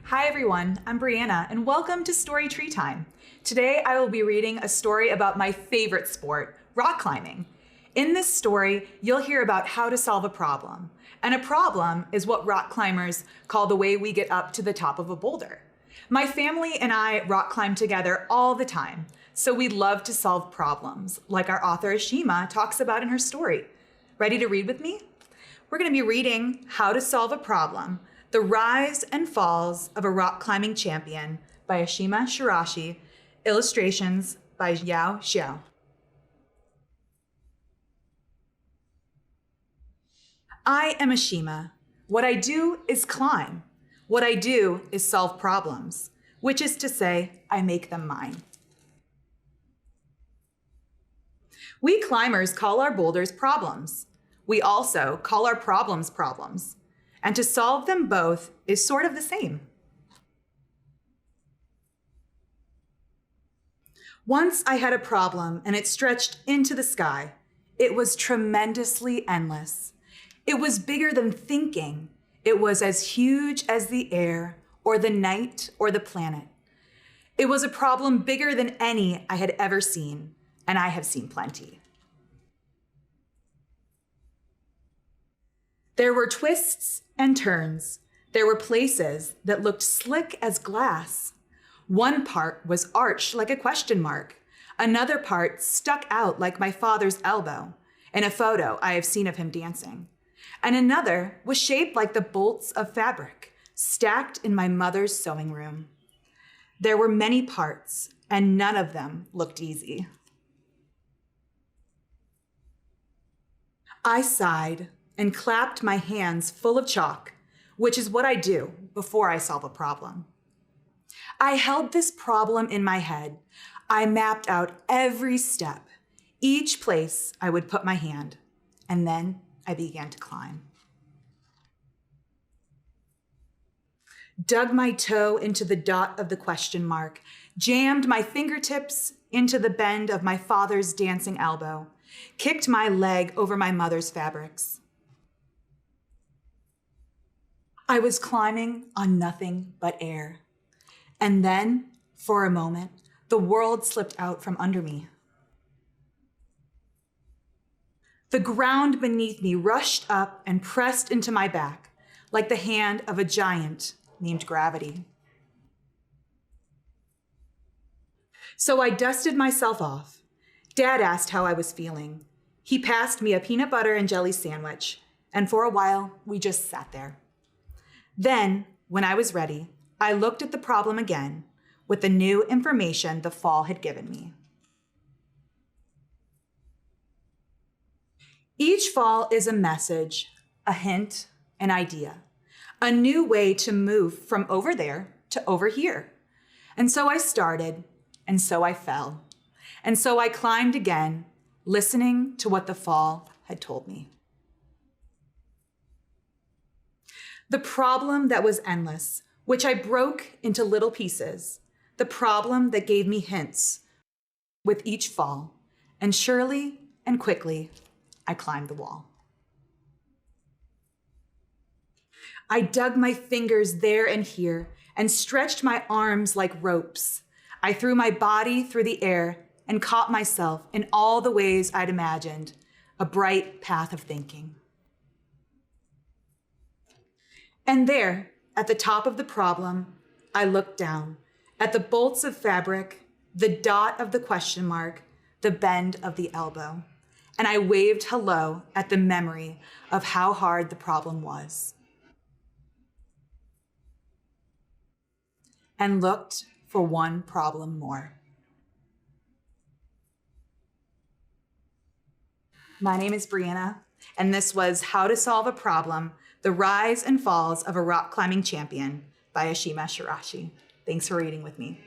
Hi everyone, I'm Briana and welcome to Story Tree Time. Today I will be reading a story about my favorite sport, rock climbing. In this story, you'll hear about how to solve a problem. And a problem is what rock climbers call the way we get up to the top of a boulder. My family and I rock climb together all the time, so we love to solve problems, like our author Ashima talks about in her story. Ready to read with me? We're going to be reading How to Solve a Problem: The Rise and Falls of a Rock Climbing Champion by Ashima Shiraishi, illustrations by Yao Xiao. I am Ashima. What I do is climb. What I do is solve problems, which is to say, I make them mine. We climbers call our boulders problems. We also call our problems problems. And to solve them both is sort of the same. Once I had a problem and it stretched into the sky. It was tremendously endless. It was bigger than thinking. It was as huge as the air or the night or the planet. It was a problem bigger than any I had ever seen, and I have seen plenty. There were twists and turns. There were places that looked slick as glass. One part was arched like a question mark. Another part stuck out like my father's elbow in a photo I have seen of him dancing. And another was shaped like the bolts of fabric stacked in my mother's sewing room. There were many parts, and none of them looked easy. I sighed and clapped my hands full of chalk, which is what I do before I solve a problem. I held this problem in my head. I mapped out every step, each place I would put my hand, and then I began to climb. Dug my toe into the dot of the question mark, jammed my fingertips into the bend of my father's dancing elbow, kicked my leg over my mother's fabrics. I was climbing on nothing but air. And then, for a moment, the world slipped out from under me. The ground beneath me rushed up and pressed into my back like the hand of a giant named gravity. So I dusted myself off. Dad asked how I was feeling. He passed me a peanut butter and jelly sandwich, and for a while, we just sat there. Then, when I was ready, I looked at the problem again with the new information the fall had given me. Each fall is a message, a hint, an idea, a new way to move from over there to over here. And so I started, and so I fell, and so I climbed again, listening to what the fall had told me. The problem that was endless, which I broke into little pieces, the problem that gave me hints with each fall, and surely and quickly, I climbed the wall. I dug my fingers there and here and stretched my arms like ropes. I threw my body through the air and caught myself in all the ways I'd imagined, a bright path of thinking. And there, at the top of the problem, I looked down at the bolts of fabric, the dot of the question mark, the bend of the elbow. And I waved hello at the memory of how hard the problem was. And looked for one problem more. My name is Briana, and this was How to Solve a Problem: The Rise and Falls of a Rock Climbing Champion by Ashima Shiraishi. Thanks for reading with me.